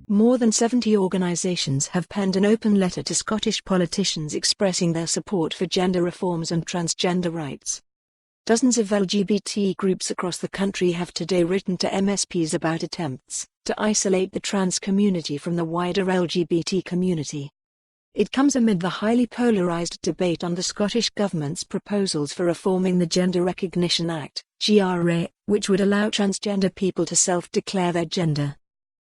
More than 70 organisations have penned an open letter to Scottish politicians expressing their support for gender reforms and transgender rights. Dozens of LGBT groups across the country have today written to MSPs about attempts to isolate the trans community from the wider LGBT community. It comes amid the highly polarised debate on the Scottish Government's proposals for reforming the Gender Recognition Act, GRA, which would allow transgender people to self-declare their gender.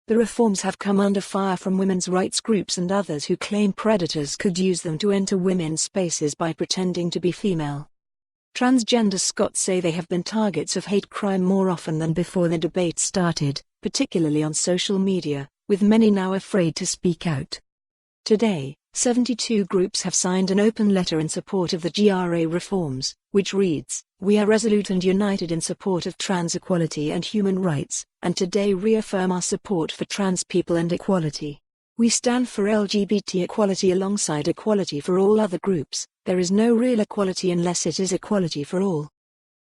The reforms have come under fire from women's rights groups and others who claim predators could use them to enter women's spaces by pretending to be female. Transgender Scots say they have been targets of hate crime more often than before the debate started, particularly on social media, with many now afraid to speak out. Today, 72 groups have signed an open letter in support of the GRA reforms, which reads, "We are resolute and united in support of trans equality and human rights, and today reaffirm our support for trans people and equality. We stand for LGBT equality alongside equality for all other groups. There is no real equality unless it is equality for all."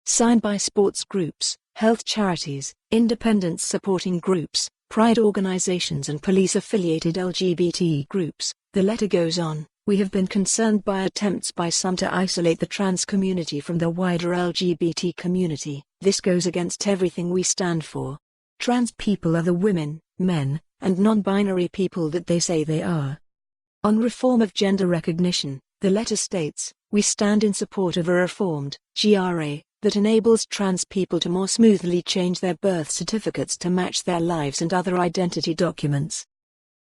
Signed by sports groups, health charities, independents supporting groups, pride organizations and police-affiliated LGBT groups, the letter goes on, "We have been concerned by attempts by some to isolate the trans community from the wider LGBT community. This goes against everything we stand for. Trans people are the women, men, and non-binary people that they say they are." On reform of gender recognition, the letter states, "We stand in support of a reformed GRA that enables trans people to more smoothly change their birth certificates to match their lives and other identity documents."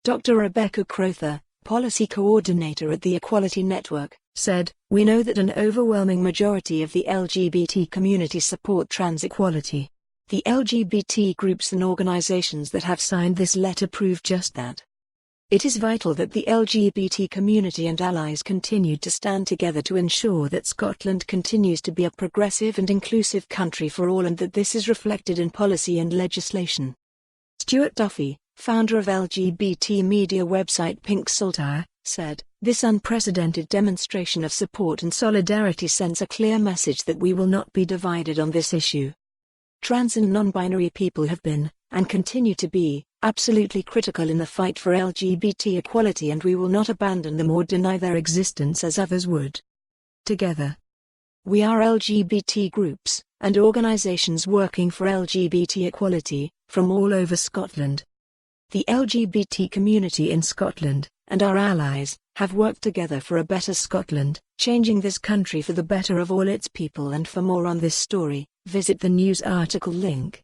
Dr. Rebecca Crowther, policy coordinator at the Equality Network, said, "We know that an overwhelming majority of the LGBT community support trans equality. The LGBT groups and organizations that have signed this letter prove just that. It is vital that the LGBT community and allies continue to stand together to ensure that Scotland continues to be a progressive and inclusive country for all and that this is reflected in policy and legislation." Stuart Duffy, founder of LGBT media website Pink Saltire, said, "This unprecedented demonstration of support and solidarity sends a clear message that we will not be divided on this issue. Trans and non-binary people have been, and continue to be, absolutely critical in the fight for LGBT equality, and we will not abandon them or deny their existence as others would. Together, we are LGBT groups and organisations working for LGBT equality from all over Scotland. The LGBT community in Scotland, and our allies, have worked together for a better Scotland, changing this country for the better of all its people." And for more on this story, visit the news article link.